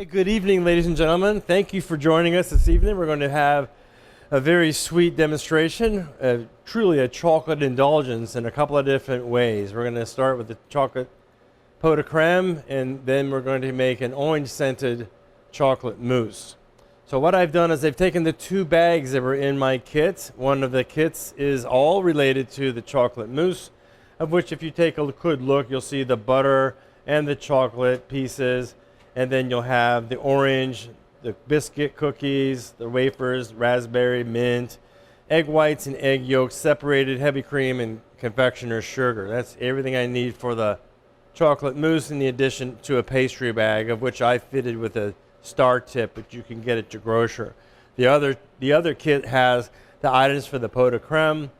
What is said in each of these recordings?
Hey, good evening, ladies and gentlemen. Thank you for joining us this evening. We're going to have a very sweet demonstration, truly a chocolate indulgence in a couple of different ways. We're going to start with the chocolate pot de crème, and then we're going to make an orange-scented chocolate mousse. So what I've done is I've taken the two bags that were in my kit. One of the kits is all related to the chocolate mousse, of which if you take a good look, you'll see the butter and the chocolate pieces. And then you'll have the orange, the biscuit cookies, the wafers, raspberry, mint, egg whites and egg yolks, separated heavy cream, and confectioner's sugar. That's everything I need for the chocolate mousse, in addition to a pastry bag, of which I fitted with a star tip, which you can get at your grocer. The other kit has the items for the pot de crème,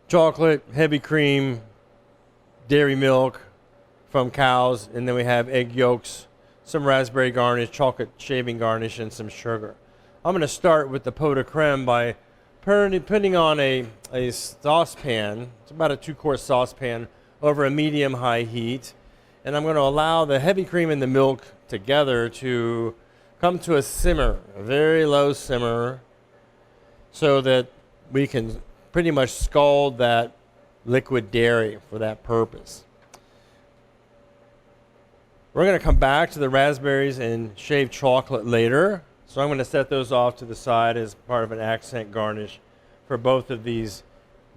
chocolate, heavy cream, dairy milk from cows, and then we have egg yolks, some raspberry garnish, chocolate shaving garnish, and some sugar. I'm going to start with the pot de crème by putting on a saucepan. It's about a 2-quart saucepan over a medium-high heat, and I'm going to allow the heavy cream and the milk together to come to a simmer, a very low simmer, so that we can pretty much scald that liquid dairy for that purpose. We're going to come back to the raspberries and shaved chocolate later. So I'm going to set those off to the side as part of an accent garnish for both of these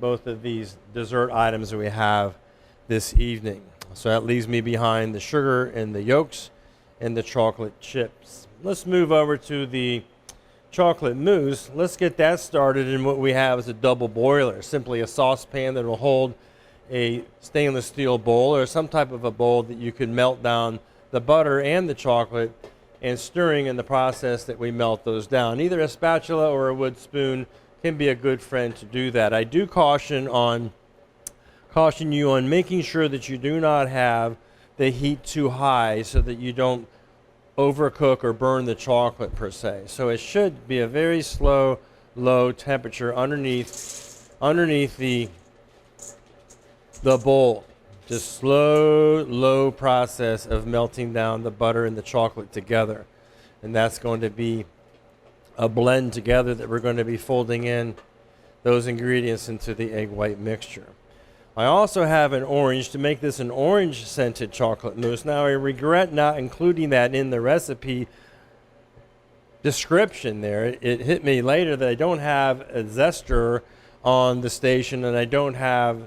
dessert items that we have this evening. So that leaves me behind the sugar and the yolks and the chocolate chips. Let's move over to the chocolate mousse. Let's get that started, and what we have is a double boiler, simply a saucepan that will hold a stainless steel bowl or some type of a bowl that you can melt down the butter and the chocolate, and stirring in the process that we melt those down. Either a spatula or a wood spoon can be a good friend to do that. I do caution you on making sure that you do not have the heat too high so that you don't overcook or burn the chocolate per se. So it should be a very slow, low temperature underneath the bowl. Just slow, low process of melting down the butter and the chocolate together. And that's going to be a blend together that we're going to be folding in those ingredients into the egg white mixture. I also have an orange to make this an orange scented chocolate mousse. Now I regret not including that in the recipe description there. It hit me later that I don't have a zester on the station, and I don't have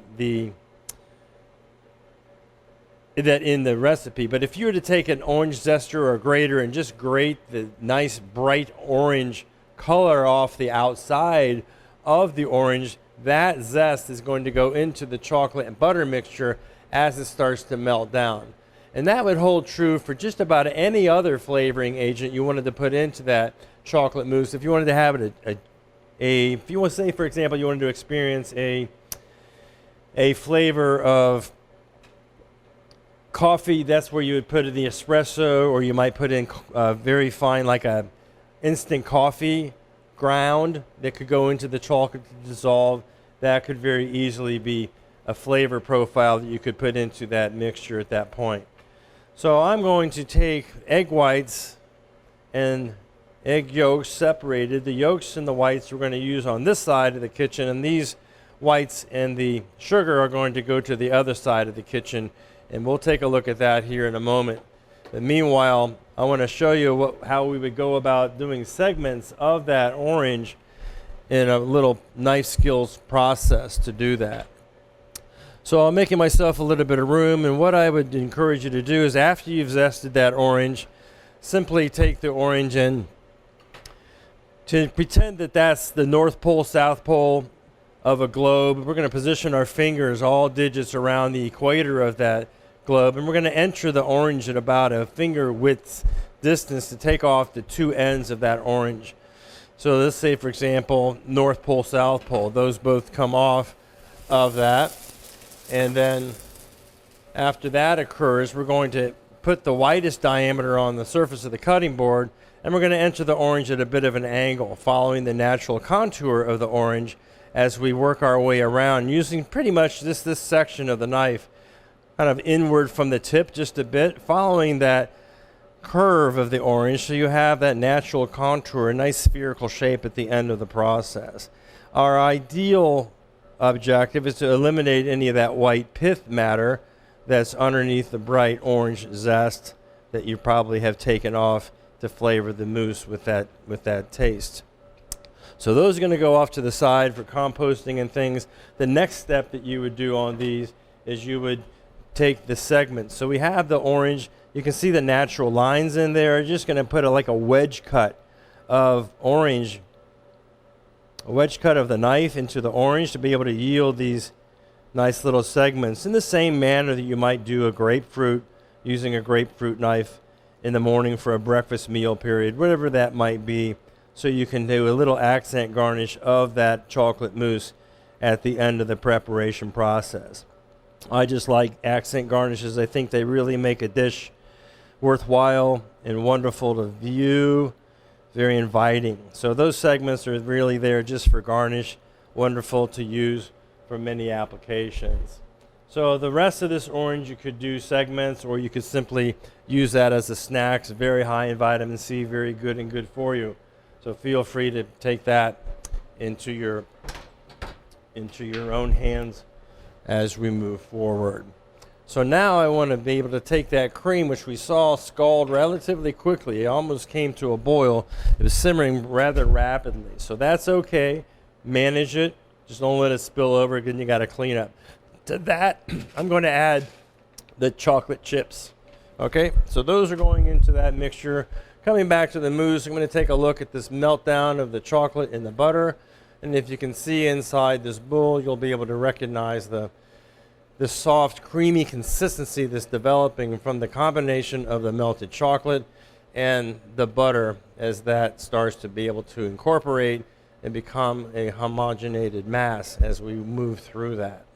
that in the recipe. But if you were to take an orange zester or a grater and just grate the nice bright orange color off the outside of the orange, that zest is going to go into the chocolate and butter mixture as it starts to melt down. And that would hold true for just about any other flavoring agent you wanted to put into that chocolate mousse. If you wanted to have it if you want to say, for example, you wanted to experience a flavor of coffee, that's where you would put in the espresso, or you might put in very fine, like a instant coffee ground that could go into the chocolate to dissolve. That could very easily be a flavor profile that you could put into that mixture at that point. So I'm going to take egg whites and egg yolks separated. The yolks and the whites we're going to use on this side of the kitchen, and these whites and the sugar are going to go to the other side of the kitchen. And we'll take a look at that here in a moment. But meanwhile, I want to show you how we would go about doing segments of that orange in a little knife skills process to do that. So I'm making myself a little bit of room, and what I would encourage you to do is, after you've zested that orange, simply take the orange and to pretend that that's the North Pole, South Pole of a globe. We're going to position our fingers, all digits, around the equator of that globe, and we're going to enter the orange at about a finger width distance to take off the two ends of that orange. So let's say, for example, North Pole, South Pole. Those both come off of that. And then after that occurs, we're going to put the widest diameter on the surface of the cutting board, and we're going to enter the orange at a bit of an angle, following the natural contour of the orange as we work our way around, using pretty much this section of the knife kind of inward from the tip just a bit, following that curve of the orange so you have that natural contour, a nice spherical shape at the end of the process. Our ideal objective is to eliminate any of that white pith matter that's underneath the bright orange zest that you probably have taken off to flavor the mousse with that taste. So those are going to go off to the side for composting and things. The next step that you would do on these is you would take the segments. So we have the orange. You can see the natural lines in there. I'm just going to put like a wedge cut of orange, a wedge cut of the knife into the orange to be able to yield these nice little segments in the same manner that you might do a grapefruit using a grapefruit knife in the morning for a breakfast meal period, whatever that might be. So you can do a little accent garnish of that chocolate mousse at the end of the preparation process. I just like accent garnishes. I think they really make a dish worthwhile and wonderful to view, very inviting. So those segments are really there just for garnish, wonderful to use for many applications. So the rest of this orange you could do segments, or you could simply use that as a snack. It's very high in vitamin C, very good and good for you. So feel free to take that into your own hands as we move forward. So now I want to be able to take that cream, which we saw scald relatively quickly. It almost came to a boil. It was simmering rather rapidly. So that's okay. Manage it. Just don't let it spill over. Again, you got to clean up. To that, I'm going to add the chocolate chips. Okay, so those are going into that mixture. Coming back to the mousse, I'm going to take a look at this meltdown of the chocolate in the butter. And if you can see inside this bowl, you'll be able to recognize the soft, creamy consistency that's developing from the combination of the melted chocolate and the butter as that starts to be able to incorporate and become a homogenated mass as we move through that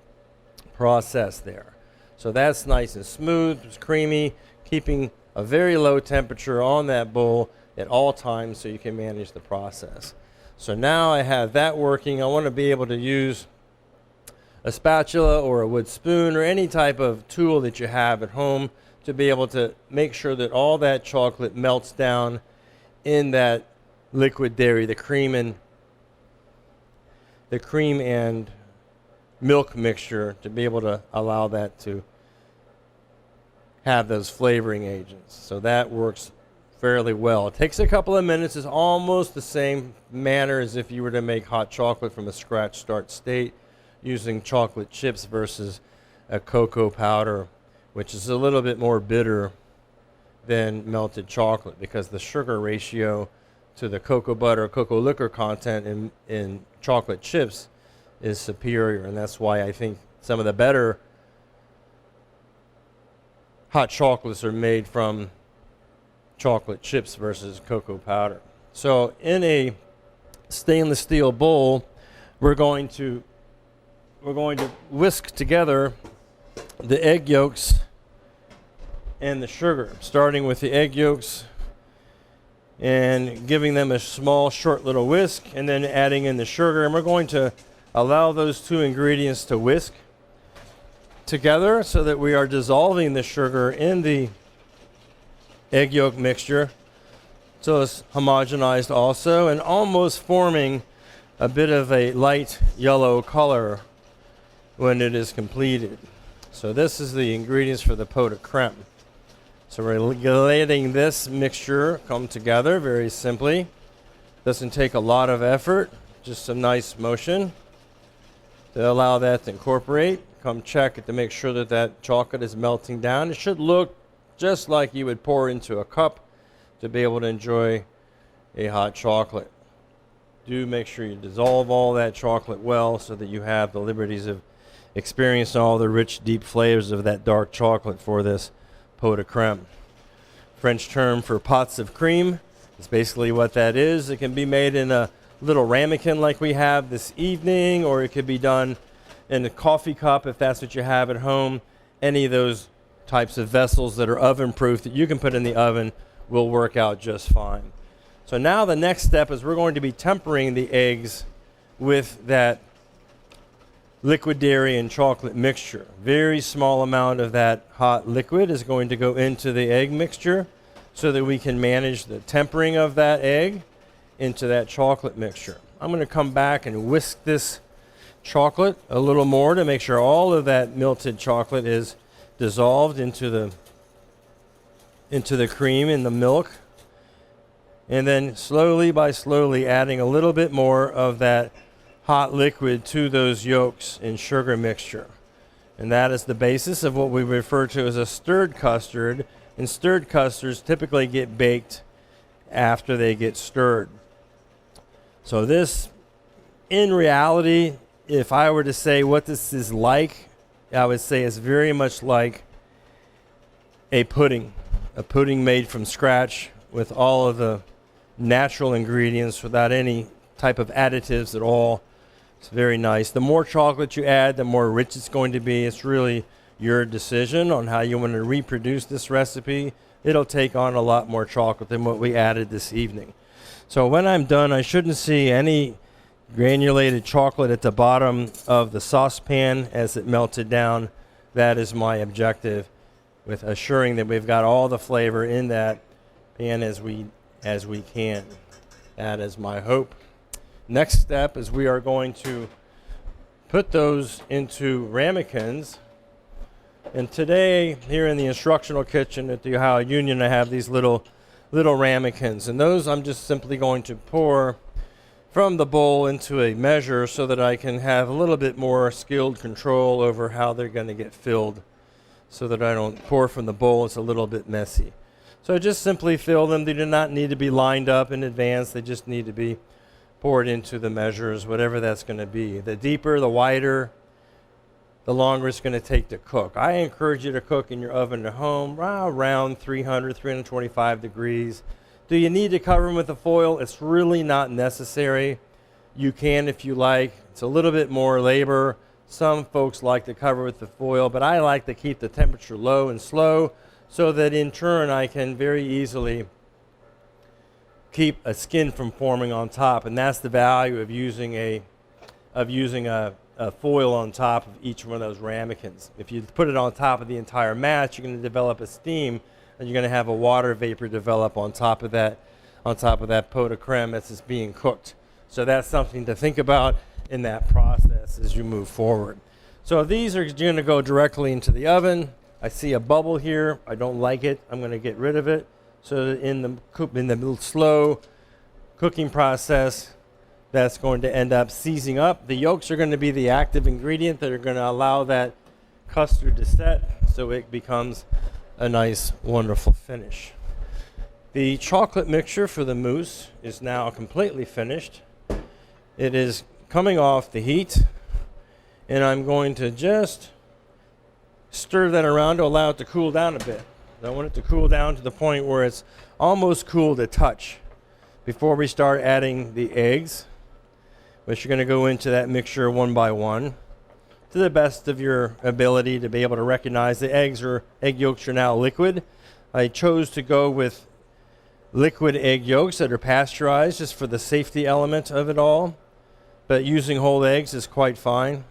process there. So that's nice and smooth, it's creamy, keeping a very low temperature on that bowl at all times so you can manage the process. So now I have that working. I want to be able to use a spatula or a wood spoon or any type of tool that you have at home to be able to make sure that all that chocolate melts down in that liquid dairy, the cream and milk mixture, to be able to allow that to have those flavoring agents. So that works fairly well. It takes a couple of minutes. It's almost the same manner as if you were to make hot chocolate from a scratch start state using chocolate chips versus a cocoa powder, which is a little bit more bitter than melted chocolate because the sugar ratio to the cocoa butter, cocoa liquor content in chocolate chips is superior, and that's why I think some of the better hot chocolates are made from chocolate chips versus cocoa powder. So in a stainless steel bowl, we're going to whisk together the egg yolks and the sugar, starting with the egg yolks and giving them a small, short little whisk, and then adding in the sugar. And we're going to allow those two ingredients to whisk together so that we are dissolving the sugar in the egg yolk mixture so it's homogenized also and almost forming a bit of a light yellow color when it is completed. So this is the ingredients for the pot de crème. So we're letting this mixture come together very simply. Doesn't take a lot of effort, just some nice motion to allow that to incorporate. Come check it to make sure that that chocolate is melting down. It should look just like you would pour into a cup to be able to enjoy a hot chocolate. Do make sure you dissolve all that chocolate well so that you have the liberties of experiencing all the rich, deep flavors of that dark chocolate for this pot de crème. French term for pots of cream is basically what that is. It can be made in a little ramekin like we have this evening, or it could be done in a coffee cup if that's what you have at home. Any of those types of vessels that are oven proof that you can put in the oven will work out just fine. So now the next step is we're going to be tempering the eggs with that liquid dairy and chocolate mixture. Very small amount of that hot liquid is going to go into the egg mixture so that we can manage the tempering of that egg into that chocolate mixture. I'm going to come back and whisk this chocolate a little more to make sure all of that melted chocolate is dissolved into the cream and the milk. And then slowly adding a little bit more of that hot liquid to those yolks and sugar mixture. And that is the basis of what we refer to as a stirred custard. And stirred custards typically get baked after they get stirred. So this, in reality, if I were to say what this is like, I would say it's very much like a pudding made from scratch with all of the natural ingredients without any type of additives at all. It's very nice. The more chocolate you add, the more rich it's going to be. It's really your decision on how you want to reproduce this recipe. It'll take on a lot more chocolate than what we added this evening. So when I'm done, I shouldn't see any granulated chocolate at the bottom of the saucepan as it melted down. That is my objective, with assuring that we've got all the flavor in that pan as we can. That is my hope. Next step is we are going to put those into ramekins. And today, here in the instructional kitchen at the Ohio Union, I have these little ramekins. And those I'm just simply going to pour from the bowl into a measure so that I can have a little bit more skilled control over how they're going to get filled, so that I don't pour from the bowl. It's a little bit messy. So just simply fill them. They do not need to be lined up in advance. They just need to be poured into the measures, whatever that's going to be. The deeper, the wider, the longer it's going to take to cook. I encourage you to cook in your oven at home around 300, 325 degrees. Do you need to cover them with a foil? It's really not necessary. You can if you like. It's a little bit more labor. Some folks like to cover with the foil, but I like to keep the temperature low and slow so that in turn I can very easily keep a skin from forming on top. And that's the value of using a foil on top of each one of those ramekins. If you put it on top of the entire match, you're going to develop a steam, and you're going to have a water vapor develop on top of that pot of creme that's just being cooked. So that's something to think about in that process as you move forward. So these are going to go directly into the oven. I see a bubble here. I don't like it. I'm going to get rid of it. So that in the slow cooking process, that's going to end up seizing up. The yolks are going to be the active ingredient that are going to allow that custard to set, so it becomes a nice, wonderful finish. The chocolate mixture for the mousse is now completely finished. It is coming off the heat, and I'm going to just stir that around to allow it to cool down a bit. I want it to cool down to the point where it's almost cool to touch before we start adding the eggs, which you're going to go into that mixture one by one to the best of your ability to be able to recognize the egg yolks are now liquid. I chose to go with liquid egg yolks that are pasteurized just for the safety element of it all, but using whole eggs is quite fine.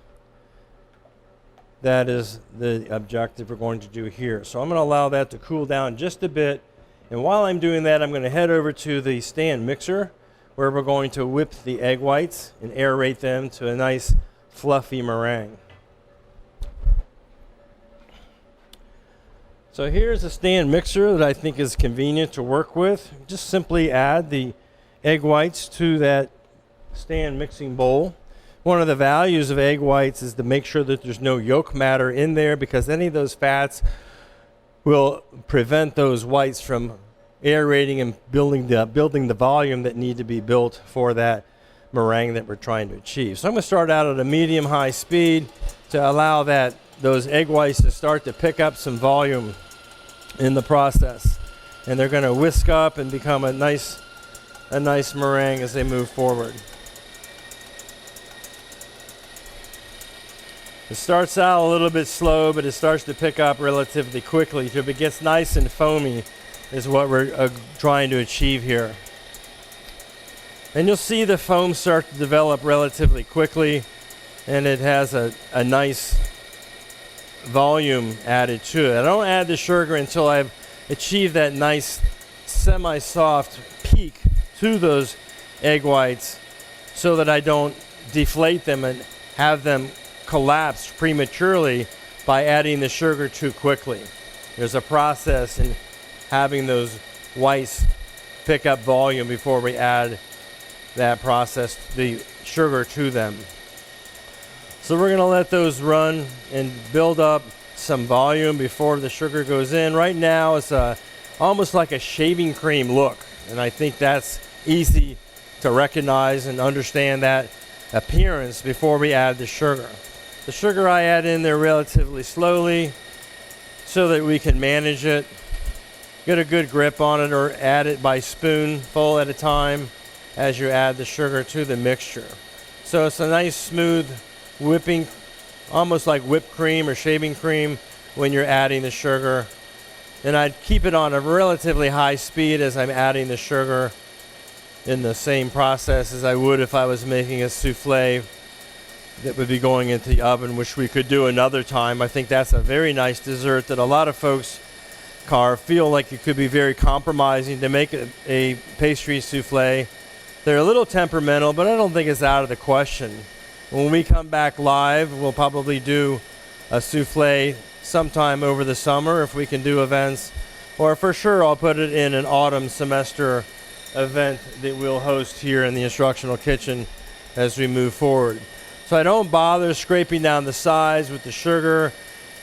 That is the objective we're going to do here. So I'm going to allow that to cool down just a bit. And while I'm doing that, I'm going to head over to the stand mixer, where we're going to whip the egg whites and aerate them to a nice fluffy meringue. So here's a stand mixer that I think is convenient to work with. Just simply add the egg whites to that stand mixing bowl. One of the values of egg whites is to make sure that there's no yolk matter in there, because any of those fats will prevent those whites from aerating and building the volume that need to be built for that meringue that we're trying to achieve. So I'm going to start out at a medium-high speed to allow those egg whites to start to pick up some volume in the process. And they're going to whisk up and become a nice meringue as they move forward. It starts out a little bit slow, but it starts to pick up relatively quickly. If it gets nice and foamy is what we're trying to achieve here. And you'll see the foam start to develop relatively quickly, and it has a nice volume added to it. I don't add the sugar until I've achieved that nice semi-soft peak to those egg whites so that I don't deflate them and have them collapse prematurely by adding the sugar too quickly. There's a process in having those whites pick up volume before we add that process, the sugar to them. So we're gonna let those run and build up some volume before the sugar goes in. Right now it's almost like a shaving cream look, and I think that's easy to recognize and understand that appearance before we add the sugar. The sugar I add in there relatively slowly so that we can manage it, get a good grip on it, or add it by spoonful at a time as you add the sugar to the mixture. So it's a nice smooth whipping, almost like whipped cream or shaving cream when you're adding the sugar. And I'd keep it on a relatively high speed as I'm adding the sugar in the same process as I would if I was making a souffle that would be going into the oven, which we could do another time. I think that's a very nice dessert that a lot of folks feel like it could be very compromising to make a pastry souffle. They're a little temperamental, but I don't think it's out of the question. When we come back live, we'll probably do a souffle sometime over the summer if we can do events, or for sure I'll put it in an autumn semester event that we'll host here in the instructional kitchen as we move forward. So I don't bother scraping down the sides with the sugar.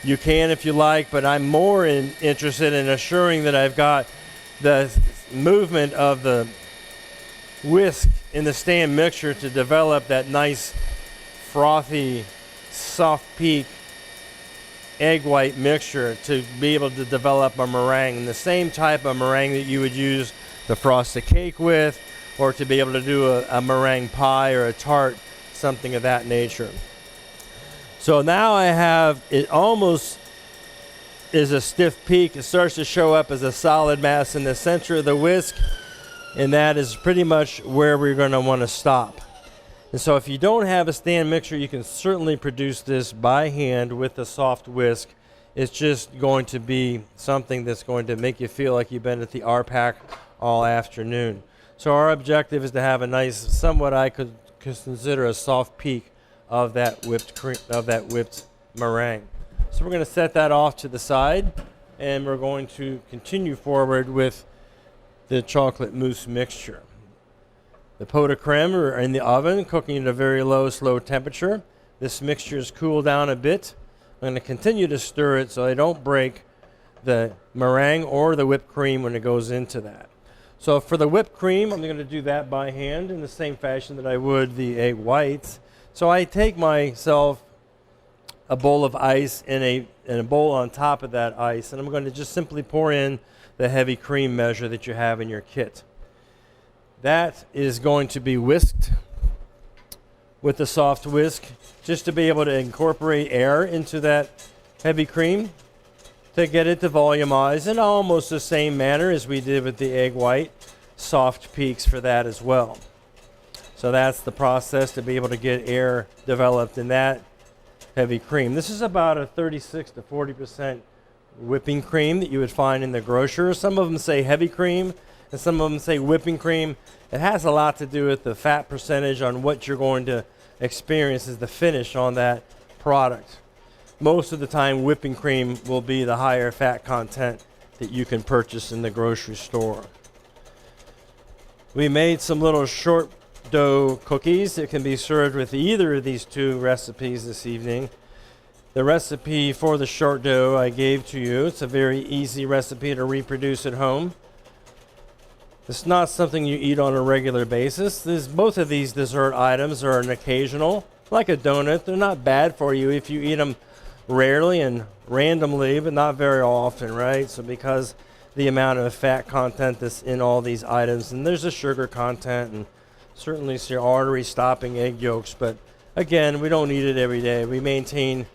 You can if you like, but I'm more interested in assuring that I've got the movement of the whisk in the stand mixture to develop that nice frothy soft peak egg white mixture to be able to develop a meringue, the same type of meringue that you would use to frost a cake with, or to be able to do a meringue pie or a tart, something of that nature. So now I have it almost is a stiff peak. It starts to show up as a solid mass in the center of the whisk, and that is pretty much where we're going to want to stop. And so if you don't have a stand mixer, you can certainly produce this by hand with a soft whisk. It's just going to be something that's going to make you feel like you've been at the RPAC all afternoon. So our objective is to have a nice, somewhat I could consider a soft peak of that whipped cream, of that whipped meringue. So we're going to set that off to the side, and we're going to continue forward with the chocolate mousse mixture. The pot de crème are in the oven, cooking at a very low, slow temperature. This mixture is cooled down a bit. I'm going to continue to stir it so I don't break the meringue or the whipped cream when it goes into that. So for the whipped cream, I'm going to do that by hand in the same fashion that I would the egg whites. So I take myself a bowl of ice and a bowl on top of that ice, and I'm going to just simply pour in the heavy cream measure that you have in your kit. That is going to be whisked with the soft whisk, just to be able to incorporate air into that heavy cream to get it to volumize in almost the same manner as we did with the egg white. Soft peaks for that as well. So that's the process to be able to get air developed in that heavy cream. This is about a 36 to 40% whipping cream that you would find in the grocer. Some of them say heavy cream, and some of them say whipping cream. It has a lot to do with the fat percentage on what you're going to experience as the finish on that product. Most of the time, whipping cream will be the higher fat content that you can purchase in the grocery store. We made some little short dough cookies that can be served with either of these two recipes this evening. The recipe for the short dough I gave to you. It's a very easy recipe to reproduce at home. It's not something you eat on a regular basis. Both of these dessert items are an occasional, like a donut. They're not bad for you if you eat them rarely and randomly, but not very often, right? So because the amount of fat content that's in all these items, and there's a sugar content and certainly some artery stopping egg yolks, but again, we don't eat it every day. We maintain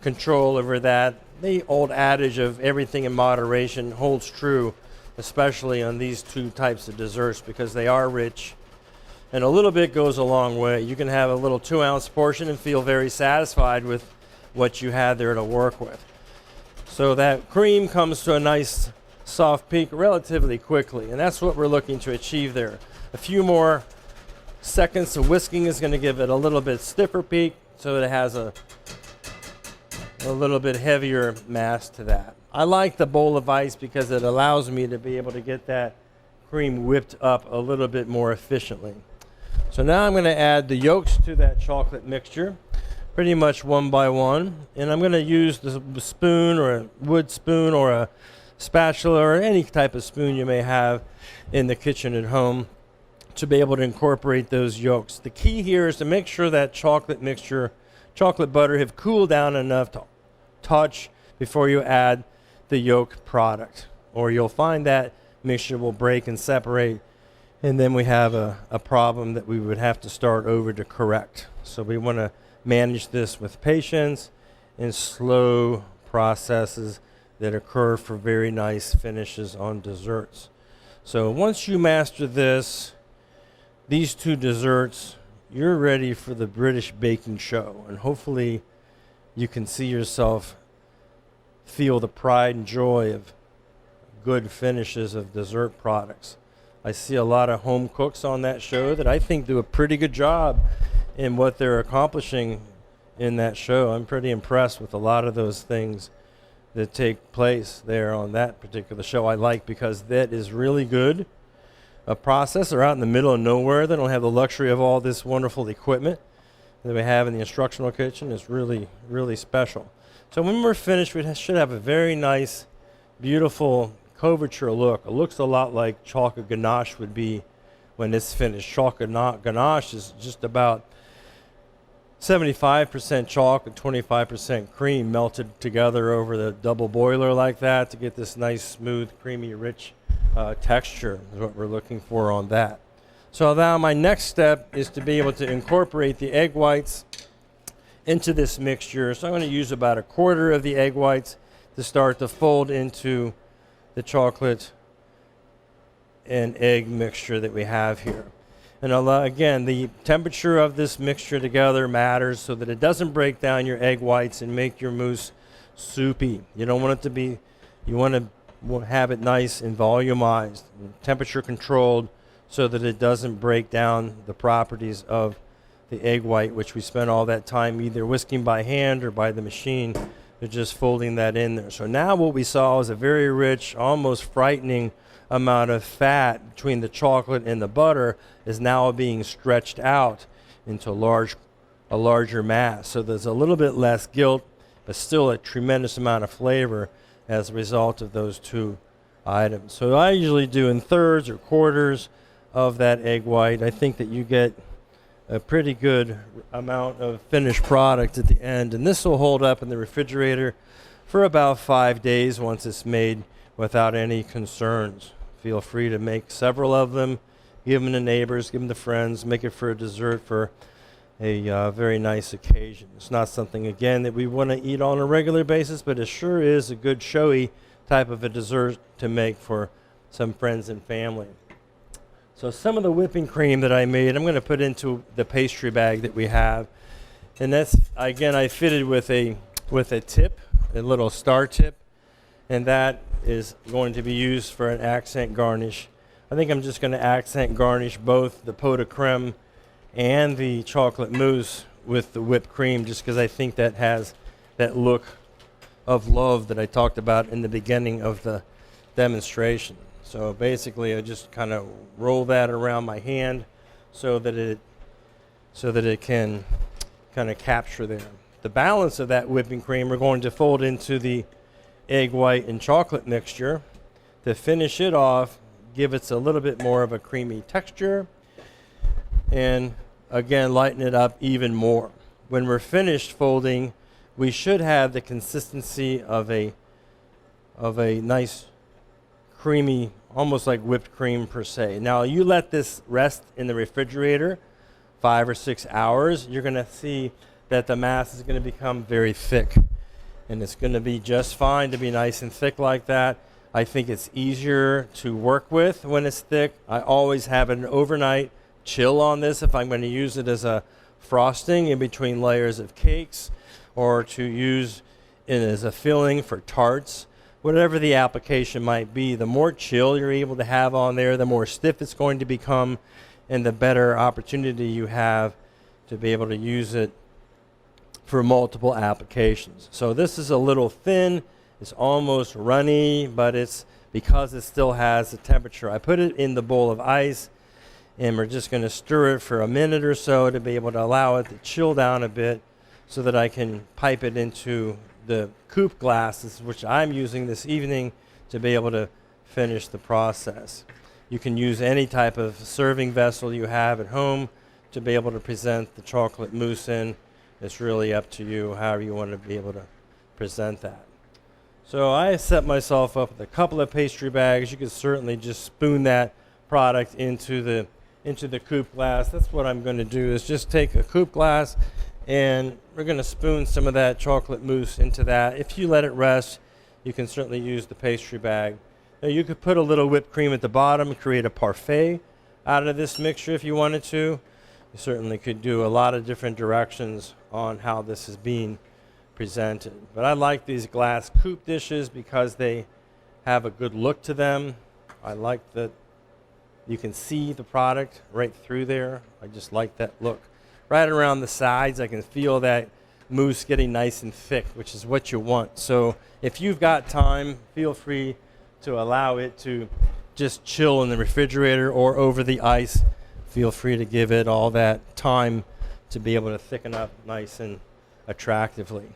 control over that. The old adage of everything in moderation holds true, especially on these two types of desserts, because they are rich and a little bit goes a long way. You can have a little 2-ounce portion and feel very satisfied with what you had there to work with. So that cream comes to a nice soft peak relatively quickly, and that's what we're looking to achieve there. A few more seconds of whisking is going to give it a little bit stiffer peak, so it has a little bit heavier mass to that. I like the bowl of ice because it allows me to be able to get that cream whipped up a little bit more efficiently. So now I'm going to add the yolks to that chocolate mixture, pretty much one by one, and I'm going to use the spoon or a wood spoon or a spatula or any type of spoon you may have in the kitchen at home to be able to incorporate those yolks. The key here is to make sure that chocolate mixture, chocolate butter, have cooled down enough to touch before you add the yolk product, or you'll find that mixture will break and separate, and then we have a problem that we would have to start over to correct. So we want to manage this with patience and slow processes that occur for very nice finishes on desserts. So once you master these two desserts, you're ready for the British baking show, and hopefully you can see yourself feel the pride and joy of good finishes of dessert products. I see a lot of home cooks on that show that I think do a pretty good job in what they're accomplishing in that show. I'm pretty impressed with a lot of those things that take place there on that particular show. I like because that is really good. A processor out in the middle of nowhere. They don't have the luxury of all this wonderful equipment that we have in the instructional kitchen. Is really, really special. So when we're finished, we should have a very nice, beautiful couverture look. It looks a lot like chocolate ganache would be when it's finished. Chocolate ganache is just about 75% chocolate, 25% cream melted together over the double boiler like that to get this nice, smooth, creamy, rich texture is what we're looking for on that. So now my next step is to be able to incorporate the egg whites into this mixture. So I'm going to use about 1/4 of the egg whites to start to fold into the chocolate and egg mixture that we have here. And again, the temperature of this mixture together matters so that it doesn't break down your egg whites and make your mousse soupy. You don't want it to be, you want to have it nice and volumized, temperature controlled, so that it doesn't break down the properties of the egg white, which we spent all that time either whisking by hand or by the machine. They're just folding that in there. So now what we saw is a very rich, almost frightening amount of fat between the chocolate and the butter is now being stretched out into a larger mass. So there's a little bit less guilt, but still a tremendous amount of flavor as a result of those two items. So I usually do in thirds or quarters of that egg white. I think that you get a pretty good amount of finished product at the end, and this will hold up in the refrigerator for about 5 days once it's made without any concerns. Feel free to make several of them, give them to neighbors, give them to friends, make it for a dessert for a very nice occasion. It's not something, again, that we want to eat on a regular basis, but it sure is a good showy type of a dessert to make for some friends and family. So some of the whipping cream that I made, I'm going to put into the pastry bag that we have. And that's, again, I fitted with a tip, a little star tip, and that is going to be used for an accent garnish. I think I'm just going to accent garnish both the pot de crème and the chocolate mousse with the whipped cream, just because I think that has that look of love that I talked about in the beginning of the demonstration. So basically I just kind of roll that around my hand so that it can kind of capture there. The balance of that whipping cream we're going to fold into the egg white and chocolate mixture to finish it off, give it a little bit more of a creamy texture, and again lighten it up even more. When we're finished folding, we should have the consistency of a nice creamy, almost like whipped cream per se. Now you let this rest in the refrigerator 5 or 6 hours, you're going to see that the mass is going to become very thick, and it's going to be just fine to be nice and thick like that. I think it's easier to work with when it's thick. I always have an overnight chill on this if I'm going to use it as a frosting in between layers of cakes, or to use it as a filling for tarts. whatever the application might be, the more chill you're able to have on there, the more stiff it's going to become, and the better opportunity you have to be able to use it for multiple applications. So this is a little thin, it's almost runny, but it's because it still has the temperature. I put it in the bowl of ice, and we're just going to stir it for a minute or so to be able to allow it to chill down a bit so that I can pipe it into the coupe glasses, which I'm using this evening to be able to finish the process. You can use any type of serving vessel you have at home to be able to present the chocolate mousse in. It's really up to you, however you want to be able to present that. So I set myself up with a couple of pastry bags. You could certainly just spoon that product into the coupe glass. That's what I'm going to do, is just take a coupe glass and we're going to spoon some of that chocolate mousse into that. If you let it rest, you can certainly use the pastry bag. Now you could put a little whipped cream at the bottom and create a parfait out of this mixture if you wanted to. You certainly could do a lot of different directions on how this is being presented. But I like these glass coupe dishes because they have a good look to them. I like that you can see the product right through there. I just like that look. Right around the sides, I can feel that mousse getting nice and thick, which is what you want. So if you've got time, feel free to allow it to just chill in the refrigerator or over the ice. Feel free to give it all that time to be able to thicken up nice and attractively.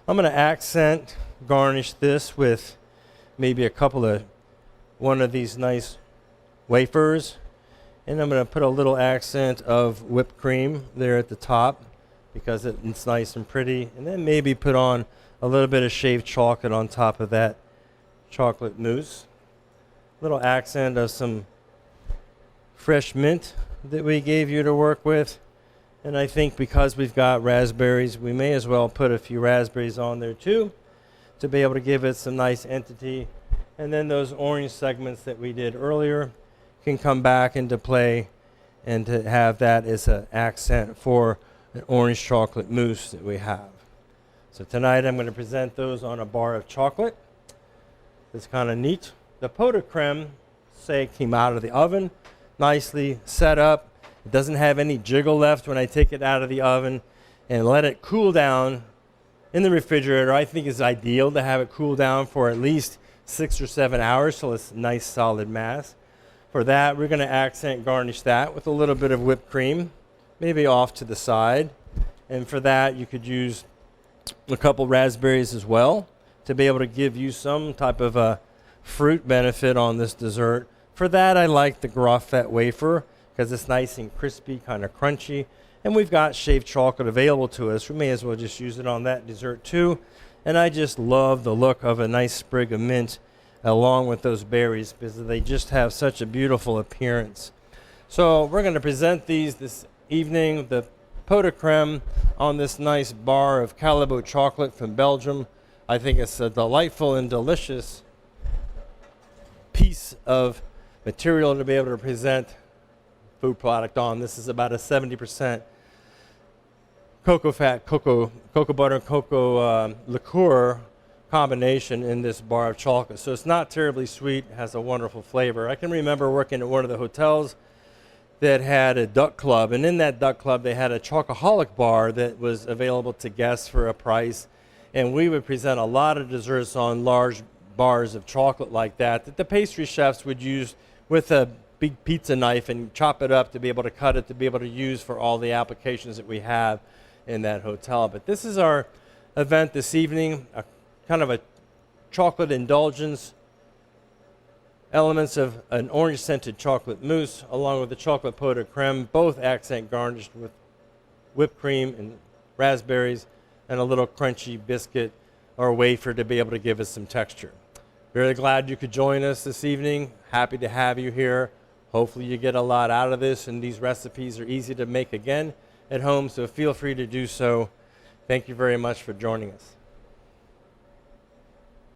I'm going to accent garnish this with maybe one of these nice wafers. And I'm going to put a little accent of whipped cream there at the top because it's nice and pretty. And then maybe put on a little bit of shaved chocolate on top of that chocolate mousse. A little accent of some fresh mint that we gave you to work with. And I think because we've got raspberries, we may as well put a few raspberries on there too to be able to give it some nice entity. And then those orange segments that we did earlier can come back into play, and to have that as an accent for an orange chocolate mousse that we have. So tonight I'm going to present those on a bar of chocolate. It's kind of neat. The pot de crème, came out of the oven, nicely set up. It doesn't have any jiggle left when I take it out of the oven and let it cool down in the refrigerator. I think it's ideal to have it cool down for at least 6 or 7 hours so it's a nice solid mass. For that, we're going to accent garnish that with a little bit of whipped cream, maybe off to the side. And for that, you could use a couple raspberries as well to be able to give you some type of a fruit benefit on this dessert. For that, I like the Graffette wafer because it's nice and crispy, kind of crunchy. And we've got shaved chocolate available to us. We may as well just use it on that dessert too. And I just love the look of a nice sprig of mint along with those berries because they just have such a beautiful appearance. So we're going to present these this evening, the pot de crème on this nice bar of Callebaut chocolate from Belgium. I think it's a delightful and delicious piece of material to be able to present food product on. This is about a 70% cocoa fat, cocoa butter, cocoa liqueur combination in this bar of chocolate. So it's not terribly sweet, it has a wonderful flavor. I can remember working at one of the hotels that had a duck club, and in that duck club they had a chocoholic bar that was available to guests for a price, and we would present a lot of desserts on large bars of chocolate like that the pastry chefs would use with a big pizza knife and chop it up to be able to cut it to be able to use for all the applications that we have in that hotel. But this is our event this evening, a kind of a chocolate indulgence, elements of an orange scented chocolate mousse along with the chocolate pot de crème, both accent garnished with whipped cream and raspberries and a little crunchy biscuit or wafer to be able to give us some texture. Very glad you could join us this evening. Happy to have you here. Hopefully you get a lot out of this, and these recipes are easy to make again at home, so feel free to do so. Thank you very much for joining us.